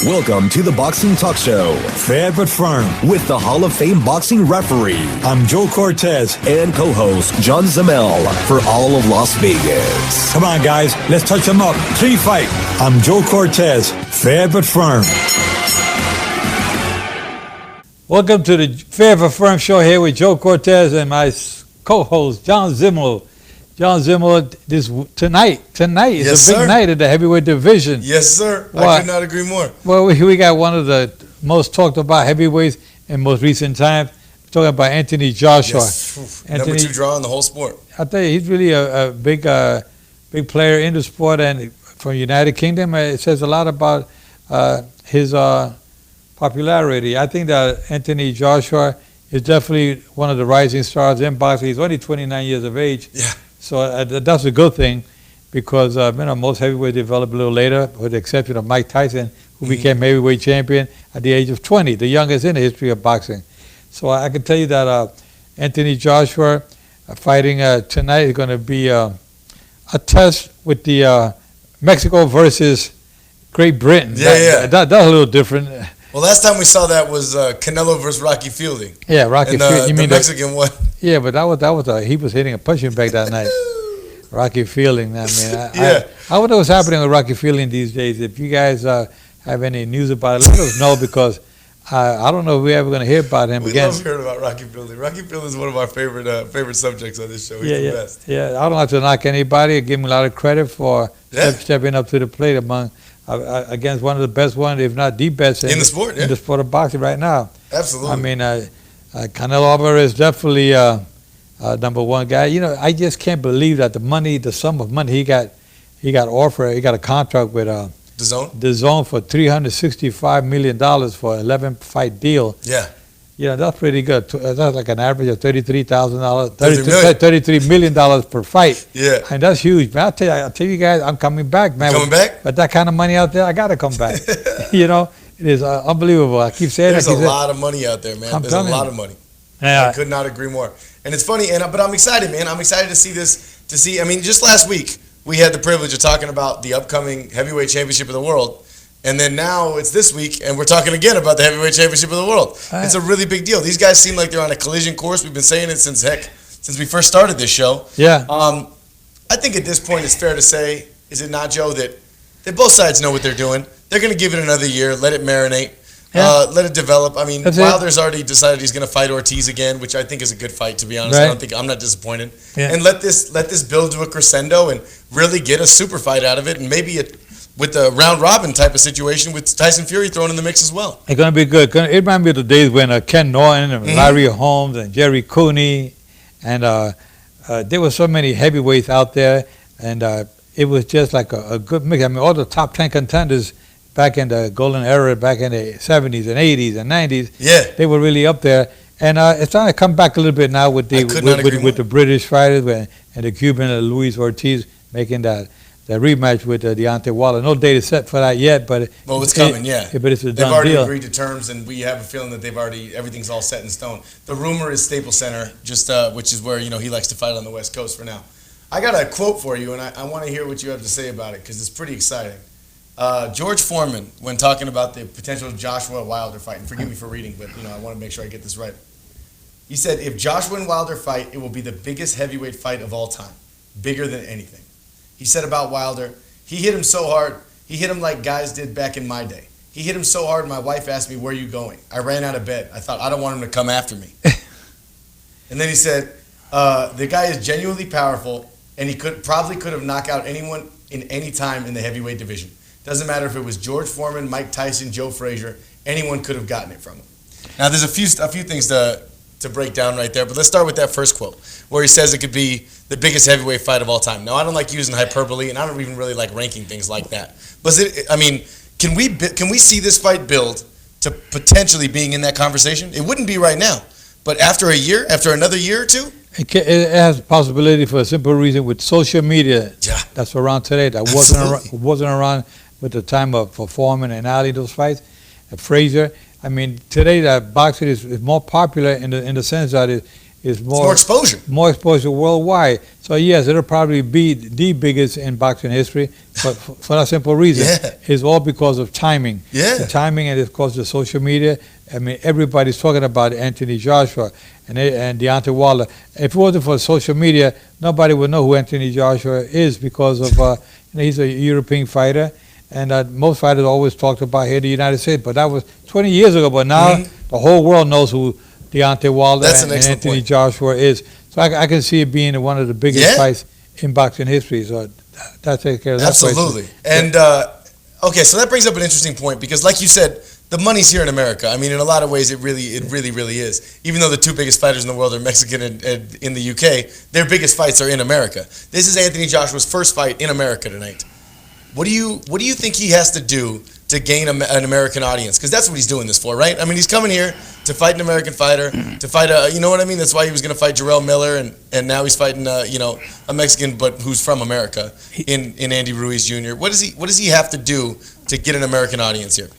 Welcome to the Boxing Talk Show. Fair but firm. With the Hall of Fame boxing referee. I'm Joe Cortez. And co-host John Zamel for all of Las Vegas. Come on, guys. Let's touch them up. 3 fight. I'm Joe Cortez. Fair but firm. Welcome to the Fair but Firm show here with Joe Cortez and my co-host John Zamel. John Zamel, tonight is a big night in the heavyweight division. Yes, sir. I could not agree more. Well, we got one of the most talked about heavyweights in most recent times. We're talking about Anthony Joshua. Yes. Number 2 draw in the whole sport. I tell you, he's really a big player in the sport, and from United Kingdom, it says a lot about his popularity. I think that Anthony Joshua is definitely one of the rising stars in boxing. He's only 29 years of age. Yeah. So that's a good thing because most heavyweights develop a little later, with the exception of Mike Tyson, who became heavyweight champion at the age of 20, the youngest in the history of boxing. So I can tell you that Anthony Joshua fighting tonight is going to be a test with the Mexico versus Great Britain. Yeah. That's a little different. Well, last time we saw that was Canelo versus Rocky Fielding. Yeah, Rocky Fielding. You mean the Mexican one? Yeah, but that was he was hitting a punching bag that night. Rocky Fielding. I wonder what's happening with Rocky Fielding these days. If you guys have any news about it, let us know because I don't know if we're ever going to hear about him again. We love hearing about Rocky Fielding. Rocky Fielding is one of our favorite subjects on this show. He's the best. Yeah, I don't have to knock anybody. I give him a lot of credit for stepping up to the plate against one of the best ones, if not the best in the sport, in the sport of boxing right now. Absolutely. I mean, Canelo Alvarez is definitely number one guy. You know, I just can't believe that the sum of money he got offered. He got a contract with DAZN for $365 million for an 11-fight deal. Yeah. Yeah, that's pretty good. That's like an average of $33,000, $33 million per fight. Yeah, and that's huge. Man, I'll tell you guys, I'm coming back, man. Coming back? But that kind of money out there, I gotta come back. You know, it is unbelievable. I keep saying there's a lot of money out there, man. There's a lot of money. Yeah. I could not agree more. And it's funny, but I'm excited, man. I'm excited to see this. I mean, just last week we had the privilege of talking about the upcoming heavyweight championship of the world. And then now it's this week, and we're talking again about the heavyweight championship of the world. Right. It's a really big deal. These guys seem like they're on a collision course. We've been saying it since we first started this show. Yeah. I think at this point it's fair to say, is it not, Joe, that both sides know what they're doing. They're going to give it another year, let it marinate, let it develop. I mean, Wilder's already decided he's going to fight Ortiz again, which I think is a good fight, to be honest. Right. I'm not disappointed. Yeah. And let this build to a crescendo and really get a super fight out of it, and maybe with the round-robin type of situation with Tyson Fury thrown in the mix as well. It's going to be good. It reminds me of the days when Ken Norton and Larry Holmes and Jerry Cooney, and there were so many heavyweights out there, and it was just like a good mix. I mean, all the top 10 contenders back in the golden era, back in the 70s and 80s and 90s, they were really up there. And it's starting to come back a little bit now with the British fighters and the Cuban Luis Ortiz making that rematch with Deontay Wilder. No date is set for that yet, but it's coming. But it's a done they've already deal. Agreed to terms, and we have a feeling that everything's all set in stone. The rumor is Staples Center, which is where he likes to fight on the West Coast for now. I got a quote for you, and I want to hear what you have to say about it because it's pretty exciting. George Foreman, when talking about the potential Joshua Wilder fight, and forgive me for reading, but I want to make sure I get this right. He said, "If Joshua and Wilder fight, it will be the biggest heavyweight fight of all time, bigger than anything." He said about Wilder, he hit him so hard, he hit him like guys did back in my day. He hit him so hard, my wife asked me, "Where are you going?" I ran out of bed. I thought, I don't want him to come after me. And then he said, the guy is genuinely powerful, and he probably could have knocked out anyone in any time in the heavyweight division. Doesn't matter if it was George Foreman, Mike Tyson, Joe Frazier, anyone could have gotten it from him. Now, there's a few things to break down right there, but let's start with that first quote, where he says it could be the biggest heavyweight fight of all time. Now, I don't like using hyperbole, and I don't even really like ranking things like that. But can we see this fight build to potentially being in that conversation? It wouldn't be right now, but after another year or two? It has a possibility for a simple reason with social media that's around today that wasn't around with the time of Foreman and Ali, those fights, and Frazier. I mean, today that boxing is more popular in the sense that is more exposure. More exposure worldwide. So yes, it'll probably be the biggest in boxing history, but for that simple reason, it's all because of timing. Yeah. The timing, and it's because of social media. I mean, everybody's talking about Anthony Joshua and Deontay Wilder. If it wasn't for social media, nobody would know who Anthony Joshua is because of he's a European fighter, and most fighters always talked about here in the United States. But that was 20 years ago. But now the whole world knows who Deontay Wilder and Anthony Joshua is. So I can see it being one of the biggest fights in boxing history. So that takes care of that. Absolutely. And okay, so that brings up an interesting point because, like you said, the money's here in America. I mean, in a lot of ways, it really is. Even though the two biggest fighters in the world are Mexican and in the UK, their biggest fights are in America. This is Anthony Joshua's first fight in America tonight. What do you think he has to do to gain an American audience? Because that's what he's doing this for, right? I mean, he's coming here to fight an American fighter, to fight you know what I mean? That's why he was going to fight Jarrell Miller, and now he's fighting, a Mexican, but who's from America, in Andy Ruiz Jr. What does he have to do to get an American audience here?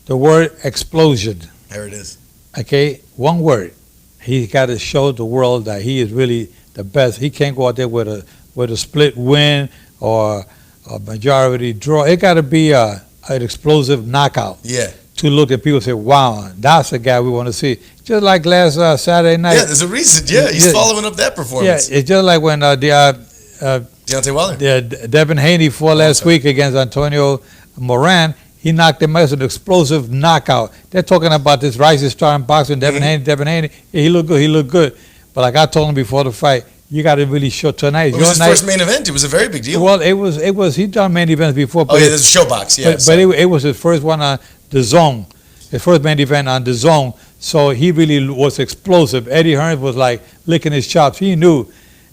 The word explosion. There it is. Okay, one word. He's got to show the world that he is really the best. He can't go out there with a split win or a majority draw. It got to be an explosive knockout. Yeah. To look at people and say, wow, that's the guy we want to see. Just like last Saturday night. Yeah, there's a reason. Yeah, he's following up that performance. Yeah, it's just like when Deontay Wilder. Devin Haney fought last week against Antonio Moran. He knocked him out with an explosive knockout. They're talking about this rising star in boxing, Devin Haney. Yeah, he looked good. But like I told him before the fight, you got to really show tonight. It was his first main event. It was a very big deal. Well, it was. He'd done main events before. But there's a Showbox, yeah. But it was his first one on the Zone. His first main event on the Zone. So he really was explosive. Eddie Hearn was like licking his chops. He knew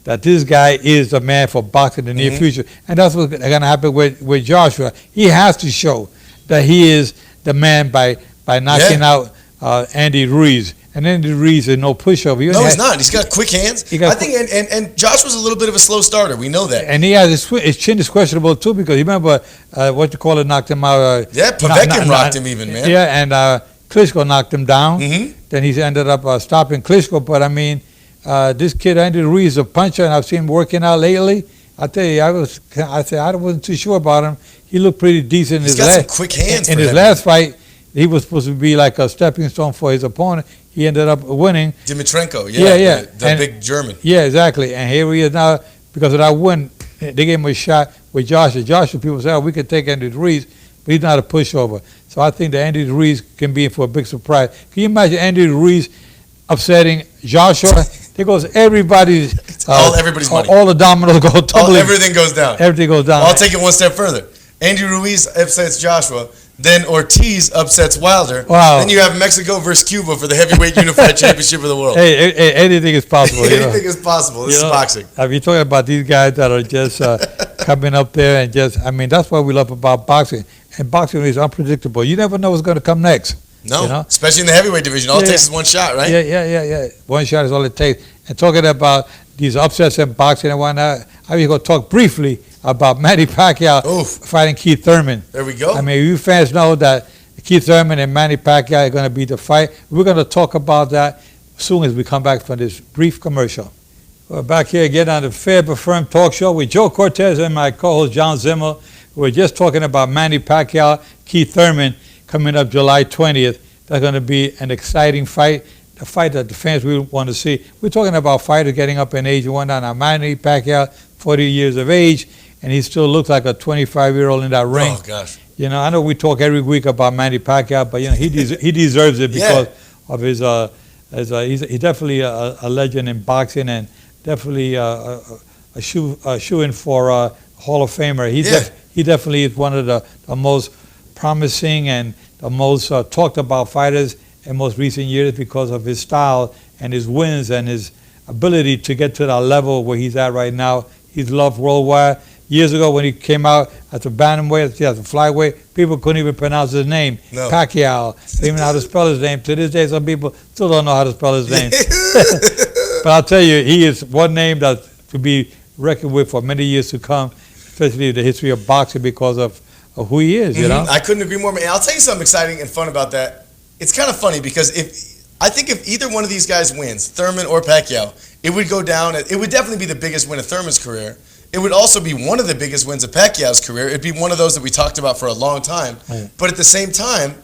that this guy is the man for boxing in the near future. And that's what's going to happen with Joshua. He has to show that he is the man by knocking out Andy Ruiz. And Andy Ruiz is no pushover. He's not. He's got quick hands. I think, and Joshua's a little bit of a slow starter. We know that. And he has his chin is questionable too, because you remember knocked him out. Povetkin rocked him even, man. Yeah, and Klitschko knocked him down. Then he ended up stopping Klitschko. But I mean, this kid Andy Ruiz is a puncher, and I've seen him working out lately. I tell you, I wasn't too sure about him. He looked pretty decent. He's got some quick hands. In his last fight, he was supposed to be like a stepping stone for his opponent. He ended up winning. Dimitrenko, the big German. Yeah, exactly. And here he is now because of that win. They gave him a shot with Joshua. Joshua, people say, we could take Andy Ruiz, but he's not a pushover. So I think that Andy Ruiz can be in for a big surprise. Can you imagine Andy Ruiz upsetting Joshua? There goes everybody's money. All the dominoes go tumbling. Everything goes down. Everything goes down. I'll take it one step further. Andy Ruiz upsets Joshua. Then Ortiz upsets Wilder. Wow. Then you have Mexico versus Cuba for the heavyweight unified championship of the world. Hey, anything is possible. Anything is possible. This is boxing. I mean, talking about these guys that are just coming up there and that's what we love about boxing. And boxing is unpredictable. You never know what's going to come next. No, especially in the heavyweight division. All it takes is one shot, right? Yeah. One shot is all it takes. And talking about these upsets in boxing and whatnot, I'm going to talk briefly about Manny Pacquiao fighting Keith Thurman. There we go. I mean, you fans know that Keith Thurman and Manny Pacquiao are going to be the fight. We're going to talk about that as soon as we come back from this brief commercial. We're back here again on the Fair but Firm Talk Show with Joe Cortez and my co-host John Zimmer. We're just talking about Manny Pacquiao, Keith Thurman, coming up July 20th. That's going to be an exciting fight, the fight that the fans really want to see. We're talking about fighters getting up in age and whatnot. Now, Manny Pacquiao, 40 years of age, and he still looks like a 25-year-old in that ring. Oh, gosh. I know we talk every week about Manny Pacquiao, but, he deserves it because of his, he's definitely a legend in boxing and definitely a shoe-in for Hall of Famer. He definitely is one of the most promising and the most talked about fighters in most recent years because of his style and his wins and his ability to get to that level where he's at right now. He's loved worldwide. Years ago when he came out as a bantamweight, as a flyweight, people couldn't even pronounce his name. No. Pacquiao. They didn't know how to spell his name. To this day, some people still don't know how to spell his name. But I'll tell you, he is one name that's to be reckoned with for many years to come, especially the history of boxing because of who he is, you know? I couldn't agree more. I'll tell you something exciting and fun about that. It's kind of funny because if I think if either one of these guys wins, Thurman or Pacquiao, it would go down. It would definitely be the biggest win of Thurman's career. It would also be one of the biggest wins of Pacquiao's career. It'd be one of those that we talked about for a long time. Right. But at the same time,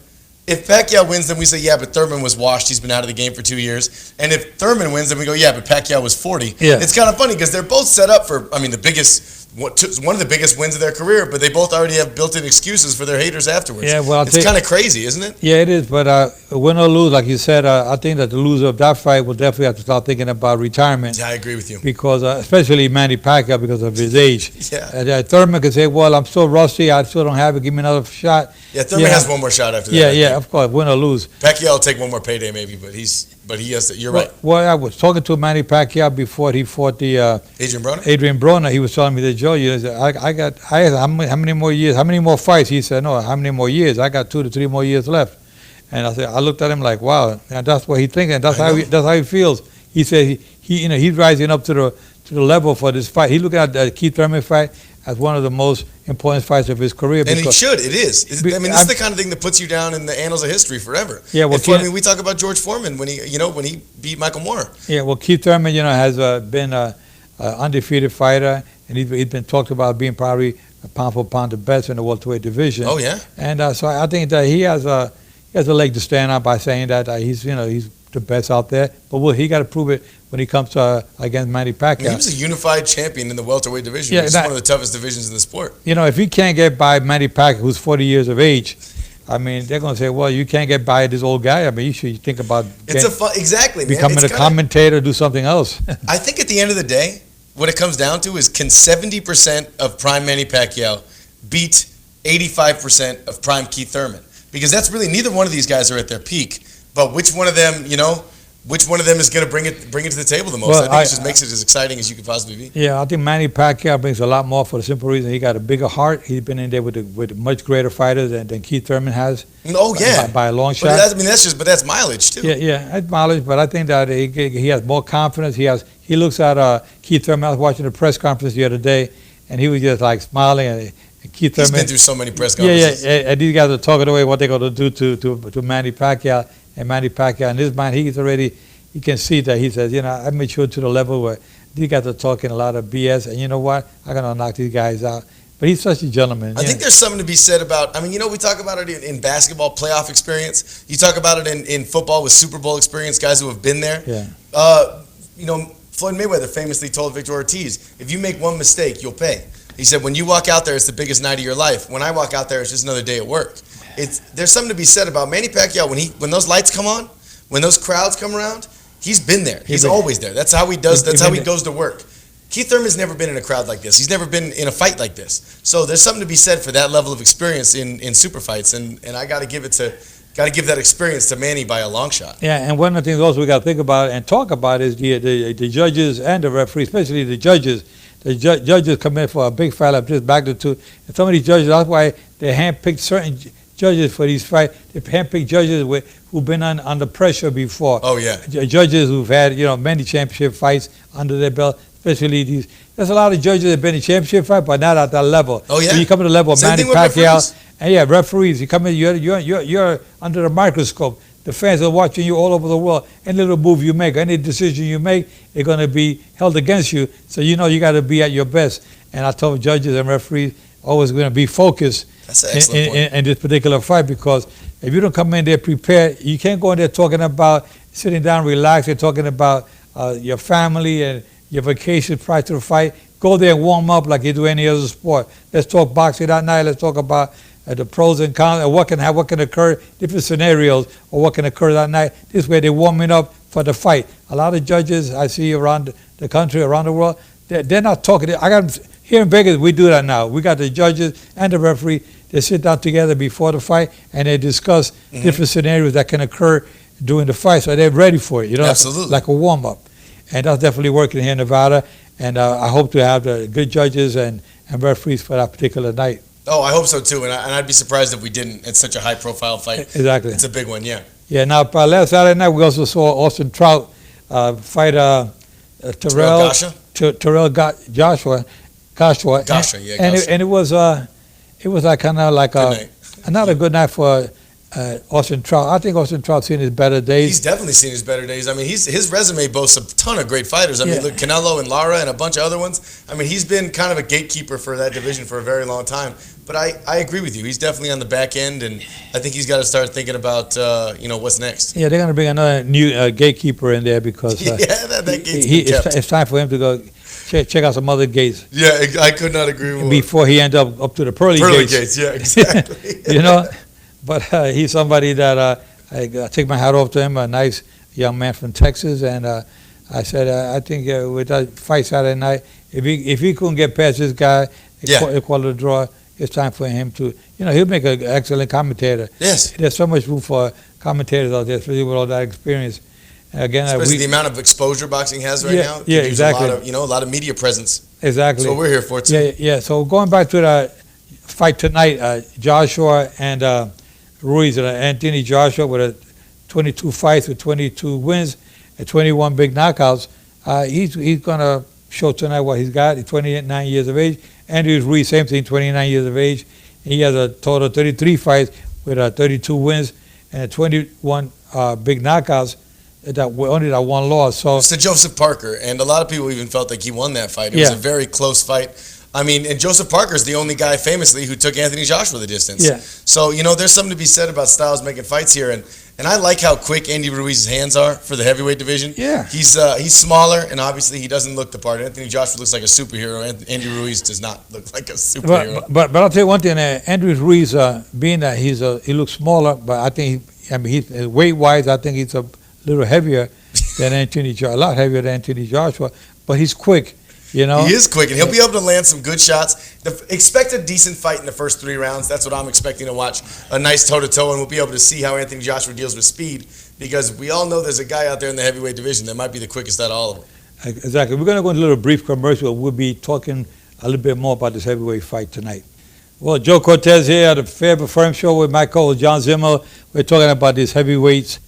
if Pacquiao wins, then we say, yeah, but Thurman was washed. He's been out of the game for 2 years. And if Thurman wins, then we go, yeah, but Pacquiao was 40. Yeah. It's kind of funny because they're both set up for, the biggest, one of the biggest wins of their career, but they both already have built-in excuses for their haters afterwards. Yeah, well, it's kind of crazy, isn't it? Yeah, it is. But win or lose, like you said, I think that the loser of that fight will definitely have to start thinking about retirement. Yeah, I agree with you. Because, especially Manny Pacquiao, because of his age. Yeah. Thurman could say, well, I'm still rusty. I still don't have it. Give me another shot. Yeah, Thurman has one more shot after that. Yeah, of course, win or lose. Pacquiao will take one more payday maybe, but he has to. You're right. Well, I was talking to Manny Pacquiao before he fought the Adrian Broner. He was telling me that, Joe, I asked how many more years, how many more fights? He said, no, how many more years? I got 2 to 3 more years left. And I looked at him like, wow, and that's what he's thinking. That's how he feels. He said he's rising up to the level for this fight. He's looking at the Keith Thurman fight as one of the most important fights of his career. And he should. It is. This is the kind of thing that puts you down in the annals of history forever. Yeah. Well, we talk about George Foreman when he beat Michael Moore. Yeah. Well, Keith Thurman, has been a undefeated fighter, and he's been talked about being probably pound for pound the best in the welterweight division. Oh yeah. And so I think that he has a leg to stand on by saying that he's the best out there. But he got to prove it when he comes against Manny Pacquiao. He was a unified champion in the welterweight division. Yeah, it's one of the toughest divisions in the sport. If he can't get by Manny Pacquiao, who's 40 years of age, they're going to say, well, you can't get by this old guy. You should think about becoming a commentator, do something else. I think at the end of the day, what it comes down to is, can 70% of prime Manny Pacquiao beat 85% of prime Keith Thurman? Because that's really, neither one of these guys are at their peak. But which one of them, which one of them is going to bring it to the table the most? Well, I think it just makes it as exciting as you could possibly be. Yeah, I think Manny Pacquiao brings a lot more for the simple reason he got a bigger heart. He's been in there with much greater fighters than Keith Thurman has. Oh yeah, by a long shot. But that's mileage too. Yeah, that's mileage. But I think that he has more confidence. He looks at Keith Thurman. I was watching the press conference the other day, and he was just like smiling. And Keith Thurman, he's been through so many press conferences. Yeah, and these guys are talking away what they're going to do to Manny Pacquiao. And Manny Pacquiao, in his mind, he can see that. He says, I matured to the level where these guys are talking a lot of BS, and you know what? I'm going to knock these guys out. But he's such a gentleman. I think there's something to be said about, we talk about it in basketball, playoff experience. You talk about it in football with Super Bowl experience, guys who have been there. Yeah. Floyd Mayweather famously told Victor Ortiz, if you make one mistake, you'll pay. He said, when you walk out there, it's the biggest night of your life. When I walk out there, it's just another day at work. There's something to be said about Manny Pacquiao. When those lights come on, when those crowds come around, he's been there. He's always there. That's how he does. That's how he goes to work. Keith Thurman's never been in a crowd like this. He's never been in a fight like this. So there's something to be said for that level of experience in super fights, and I got to give that experience to Manny by a long shot. Yeah, and one of the things also we got to think about and talk about is the judges and the referees, especially the judges. The judges come in for a big fight like this magnitude, and some of these judges, that's why they handpicked certain judges for these fights. They handpicked judges who've been under pressure before. Oh yeah, judges who've had many championship fights under their belt. Especially these, there's a lot of judges that have been in championship fight, but not at that level. Oh yeah, so you come to the level of Manny Pacquiao, and referees. You come in, you're under the microscope. The fans are watching you all over the world. Any little move you make, any decision you make, they're going to be held against you. So you got to be at your best. And I told judges and referees always going to be focused in this particular fight, because if you don't come in there prepared, you can't go in there talking about sitting down, relaxing, talking about your family and your vacation prior to the fight. Go there and warm up like you do any other sport. Let's talk boxing that night. Let's talk about the pros and cons, what can occur, different scenarios, or what can occur that night. This way they're warming up for the fight. A lot of judges I see around the country, around the world, they're not talking. Here in Vegas, we do that now. We got the judges and the referee. They sit down together before the fight and they discuss different scenarios that can occur during the fight, so they're ready for it. Absolutely. Like a warm up, and that's definitely working here in Nevada. And I hope to have the good judges and referees for that particular night. Oh, I hope so too, and I'd be surprised if we didn't. It's such a high-profile fight. Exactly. It's a big one, yeah. Yeah, now, last Saturday night, we also saw Austin Trout fight Terrell Joshua. And it was like kind of like not a good night for Austin Trout. I think Austin Trout's seen his better days. He's definitely seen his better days. I mean, his resume boasts a ton of great fighters. I mean, look, Canelo and Lara and a bunch of other ones. I mean, he's been kind of a gatekeeper for that division for a very long time. But I agree with you. He's definitely on the back end, and I think he's got to start thinking about what's next. Yeah, they're going to bring another new gatekeeper in there because that gate's it's time for him to go check out some other gates. Yeah, I could not agree more. Before he ends up to the pearly gates. Yeah, exactly. But he's somebody that I take my hat off to him, a nice young man from Texas. And I said, I think with that fight Saturday night, if he couldn't get past this guy, call it a draw, it's time for him to, he'll make an excellent commentator. Yes. There's so much room for commentators out there, especially with all that experience. And again, especially the amount of exposure boxing has right now. Yeah, exactly. A lot of media presence. Exactly. That's what we're here for, too. Yeah. So going back to the fight tonight, Joshua and Ruiz, Anthony Joshua with 22 fights with 22 wins and 21 big knockouts. He's going to show tonight what he's got. He's 29 years of age. Anthony Ruiz, same thing, 29 years of age. He has a total of 33 fights with 32 wins and 21 big knockouts. Only that one loss. So it's to Joseph Parker, and a lot of people even felt like he won that fight. It was a very close fight. I mean, and Joseph Parker's the only guy famously who took Anthony Joshua the distance. Yeah. So, there's something to be said about styles making fights here, and I like how quick Andy Ruiz's hands are for the heavyweight division. Yeah. He's smaller, and obviously he doesn't look the part. Anthony Joshua looks like a superhero. Andy Ruiz does not look like a superhero. But I'll tell you one thing, Andy Ruiz, being that he looks smaller, but I think he's weight-wise, I think he's a little heavier than Anthony Joshua, a lot heavier than Anthony Joshua, but he's quick. He is quick, and he'll be able to land some good shots. Expect a decent fight in the first 3 rounds. That's what I'm expecting to watch, a nice toe-to-toe, and we'll be able to see how Anthony Joshua deals with speed, because we all know there's a guy out there in the heavyweight division that might be the quickest out of all of them. Exactly. We're going to go into a little brief commercial. We'll be talking a little bit more about this heavyweight fight tonight. Well, Joe Cortez here at the Fair But Firm Show with my co-host John Zimmer. We're talking about these heavyweights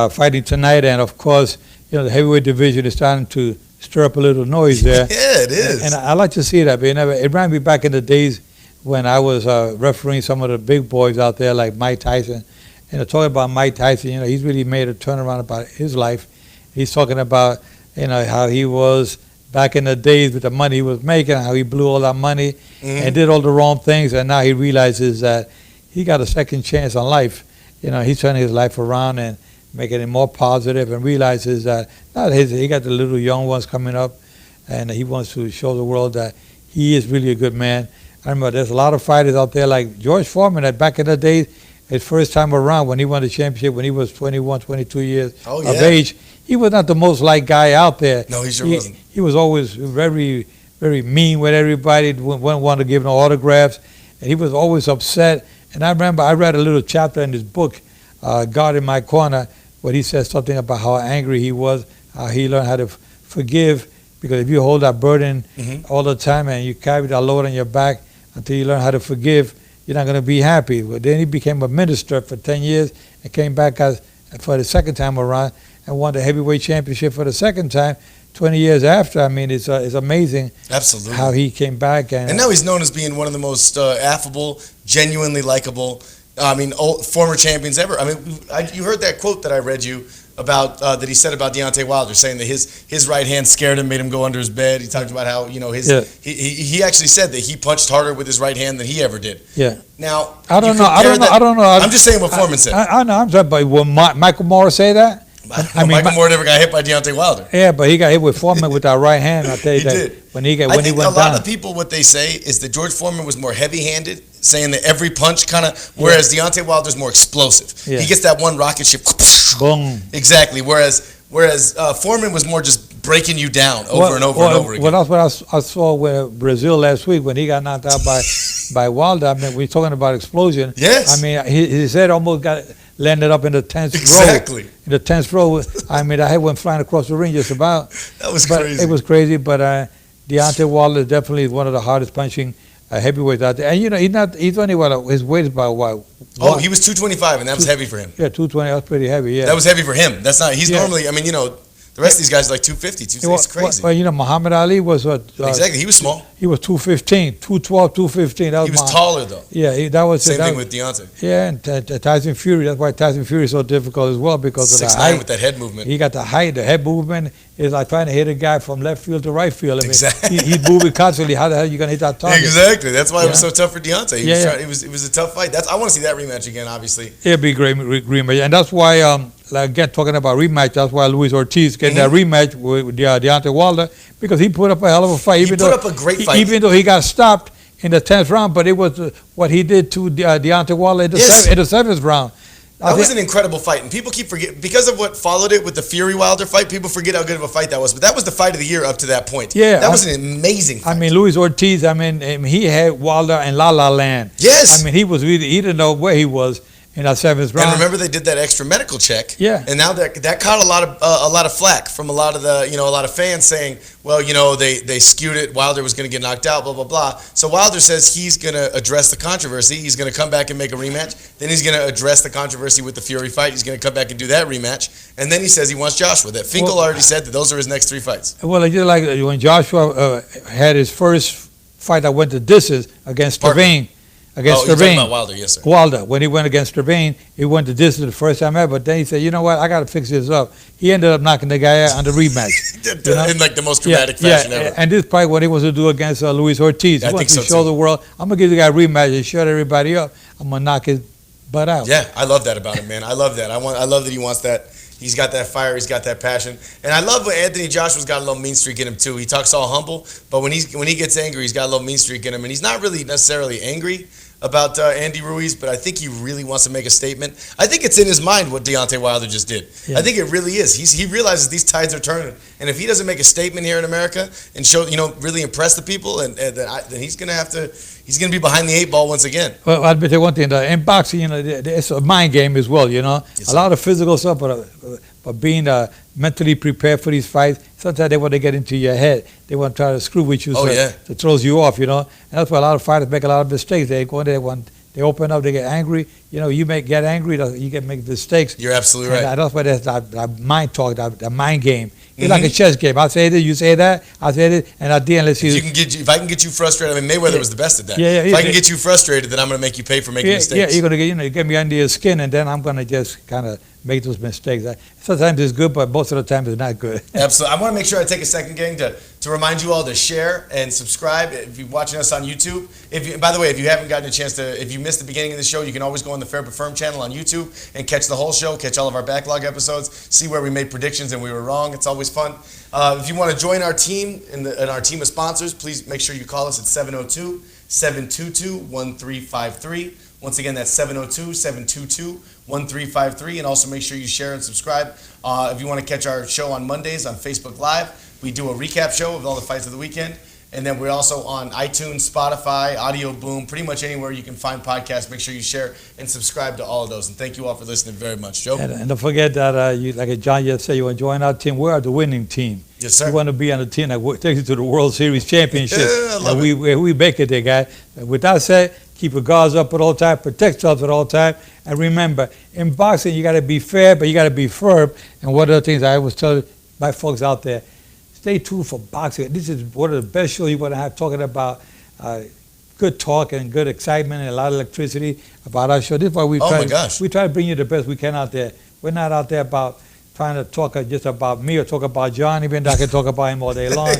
fighting tonight, and of course, the heavyweight division is starting to stir up a little noise there. Yeah, it is. And I like to see that. But it ran me back in the days when I was refereeing some of the big boys out there like Mike Tyson. Talking about Mike Tyson, he's really made a turnaround about his life. He's talking about, how he was back in the days with the money he was making, how he blew all that money and did all the wrong things. And now he realizes that he got a second chance on life. He's turning his life around and making it more positive, and realizes that he got the little young ones coming up, and he wants to show the world that he is really a good man. I remember there's a lot of fighters out there like George Foreman that back in the day, his first time around when he won the championship when he was 21, 22 years of age, he was not the most liked guy out there. No, he sure wasn't. He was always very, very mean with everybody, wouldn't want to give no autographs, and he was always upset. And I remember I read a little chapter in his book, God in My Corner, where he says something about how angry he was, how he learned how to forgive, because if you hold that burden all the time and you carry that load on your back until you learn how to forgive, you're not going to be happy. But then he became a minister for 10 years and came back for the second time around and won the heavyweight championship for the second time 20 years after. I mean, it's amazing. Absolutely. How he came back. And now he's known as being one of the most affable, genuinely likable, former champions ever. You heard that quote that I read you about that he said about Deontay Wilder, saying that his right hand scared him, made him go under his bed. He talked about how he actually said that he punched harder with his right hand than he ever did. Yeah. Now I don't know. I'm just saying what Foreman said. I know. I'm sorry, but will Michael Moore say that? Michael Moore never got hit by Deontay Wilder. Yeah, but he got hit with Foreman with that right hand. I tell you he did. When he went down. A lot of people, what they say is that George Foreman was more heavy-handed, saying that every punch kind of, whereas Deontay Wilder's more explosive. Yeah. He gets that one rocket ship. Boom. Exactly. Whereas Foreman was more just breaking you down over and over again. Well, that's what I saw with Brazil last week when he got knocked out by Wilder. I mean, we're talking about explosion. Yes. I mean, his head almost landed up in the 10th row. Exactly. In the 10th row. I mean, I head went flying across the ring just about. That was crazy. It was crazy, but Deontay Wilder is definitely one of the hardest punching heavyweights out there. And he's only his weight is about what? Oh, he was 225, and that was heavy for him. Yeah, 220, that was pretty heavy, yeah. That was heavy for him. That's not, he's normally, The rest of these guys are like 250, 260. It's crazy. Well, you know, Muhammad Ali was what? Exactly. He was small. He was 215, 212, 215. He was taller, though. Yeah, that was Same thing with Deontay. Yeah, and Tyson Fury. That's why Tyson Fury is so difficult as well, because of the height. 6'9" with that head movement. He got the height, the head movement. It's like trying to hit a guy from left field to right field. I mean, exactly. He's moving constantly. How the hell are you going to hit that target? Exactly. That's why it was so tough for Deontay. It was a tough fight. I want to see that rematch again, obviously. It'd be a great rematch. And that's why, like again, talking about rematch, that's why Luis Ortiz getting that rematch with Deontay Wilder, because he put up a hell of a fight. He put up a great fight. Even though he got stopped in the 10th round, but it was what he did to Deontay Wilder in the 7th round. That was an incredible fight, and people keep forgetting because of what followed it with the Fury Wilder fight. People forget how good of a fight that was, but that was the fight of the year up to that point. Yeah, that was an amazing fight. I mean, Luis Ortiz. I mean, he had Wilder in La La Land. Yes, I mean, he didn't know where he was in that 7th round. And remember, they did that extra medical check. Yeah, and now that caught a lot of flack from a lot of fans saying, well, they skewed it. Wilder was going to get knocked out, blah blah blah. So Wilder says he's going to address the controversy. He's going to come back and make a rematch. Then he's going to address the controversy with the Fury fight. He's going to come back and do that rematch. And then he says he wants Joshua. That Finkel already said that those are his next 3 fights. Well, I just like when Joshua had his first fight that went to distance against Thurman. Against you're talking Thurman. about Wilder, yes, sir. Wilder, when he went against Thurman, he went to distance the first time ever. But then he said, you know what, I got to fix this up. He ended up knocking the guy out on the rematch. In like the most dramatic fashion ever. And this fight, what he wants to do against Luis Ortiz, he wants to show the world, I'm going to give the guy a rematch and shut everybody up. I'm going to knock his butt out. Yeah, I love that about him, man. I love that. I love that he wants that. He's got that fire. He's got that passion. And I love when Anthony Joshua's got a little mean streak in him, too. He talks all humble, but when he gets angry, he's got a little mean streak in him. And he's not really necessarily angry about Andy Ruiz, but I think he really wants to make a statement. I think it's in his mind what Deontay Wilder just did. Yeah. I think it really is. He realizes these tides are turning, and if he doesn't make a statement here in America and show, really impress the people, and then he's gonna have to. He's gonna be behind the 8 ball once again. Well, I'll tell you one thing. In boxing, it's a mind game as well. Yes, a lot of physical stuff, but being mentally prepared for these fights. Sometimes they want to get into your head. They want to try to screw with you, so it throws you off. And that's why a lot of fighters make a lot of mistakes. They go in there when they open up, they get angry. You may get angry, you can make mistakes. You're absolutely right. That's why there's that mind talk, that mind game. It's like a chess game. I say this, you say that, I say this, and at the end, let's see. If I can get you frustrated, I mean, Mayweather was the best at that. If I can get you frustrated, then I'm going to make you pay for making mistakes. Yeah, you're going to get me under your skin, and then I'm going to just kind of make those mistakes. Sometimes it's good, but most of the time it's not good. Absolutely. I want to make sure I take a second, gang, to remind you all to share and subscribe if you're watching us on YouTube. By the way, if you haven't gotten a chance if you missed the beginning of the show, you can always go on the Fair But Firm channel on YouTube and catch the whole show, catch all of our backlog episodes, see where we made predictions and we were wrong. It's always fun. If you want to join our team and our team of sponsors, please make sure you call us at 702-722-1353. Once again, that's 702-722-1353. And also make sure you share and subscribe. If you want to catch our show on Mondays on Facebook Live, we do a recap show of all the fights of the weekend. And then we're also on iTunes, Spotify, Audio Boom, pretty much anywhere you can find podcasts. Make sure you share and subscribe to all of those. And thank you all for listening very much, Joe. And don't forget that, like John just said, you want to join our team. We are the winning team. Yes, sir. You want to be on the team that takes you to the World Series championship. I love it. We make it there, guys. With that said, keep your guards up at all times, protect yourself at all times. And remember, in boxing, you got to be fair, but you got to be firm. And one of the things I always tell my folks out there, stay tuned for boxing. This is one of the best shows you want to have, talking about good talk and good excitement and a lot of electricity about our show. This is why we try to bring you the best we can out there. We're not out there about trying to talk just about me or talk about John, even though I can talk about him all day long.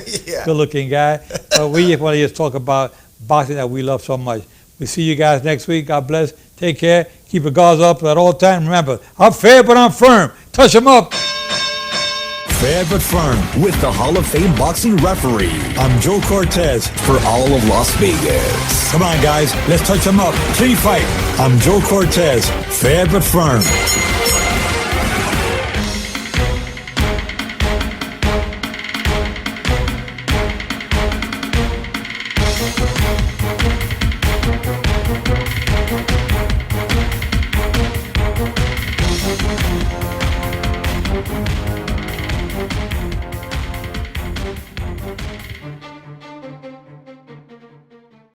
Good-looking guy. But we just want to just talk about boxing that we love so much. We'll see you guys next week. God bless. Take care. Keep your guards up at all times. Remember, I'm fair, but I'm firm. Touch them up. Fair but Firm with the Hall of Fame boxing referee. I'm Joe Cortez for all of Las Vegas. Come on, guys. Let's touch them up. Clean fight. I'm Joe Cortez. Fair but firm.